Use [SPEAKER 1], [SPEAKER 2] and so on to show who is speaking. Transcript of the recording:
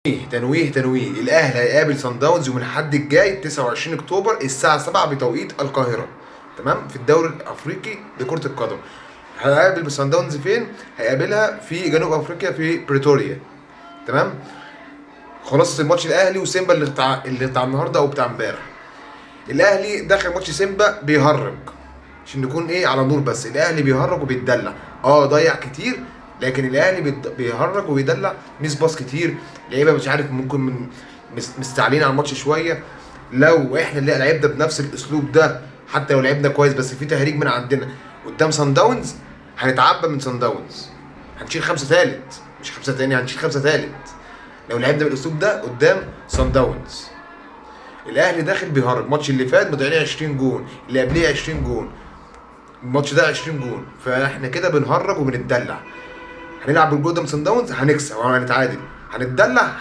[SPEAKER 1] تنويه الاهلي هيقابل صن داونز يوم الاحد الجاي 29 اكتوبر الساعه 7 بتوقيت القاهره. تمام، في الدوري الافريقي لكره القدم. هيقابل صن داونز فين؟ هيقابلها في جنوب افريقيا في بريتوريا. تمام. خلاص الماتش الاهلي وسيمبا اللي بتاع النهارده او بتاع امبارح. الاهلي دخل ماتش سيمبا بيهرج، عشان نكون على نور. بس الاهلي بيهرج وبيتدلع، ضيع كتير، لكن الاهلي بيهرج وبيدلع. ميس باص كتير، لعيبه مش عارف ممكن مستعلين على الماتش شويه. لو احنا اللي لعبنا بنفس الاسلوب ده، حتى لو لعبنا كويس بس في تهريج من عندنا قدام صن داونز، هنتعبى من صن داونز. هنشيل 5 ثالث، مش 5 تاني، هنشيل 5 ثالث لو لعبنا بالاسلوب ده قدام صن داونز. الاهلي داخل بيهرج. الماتش اللي فات مضيعين 20 جون، اللي قبليه 20 جون، الماتش ده 20 جون. فاحنا كده بنهرج وبنتدلع. هنلعب بالجول قدام صن داونز، هنكسب او هنتعادل، هنتدلع.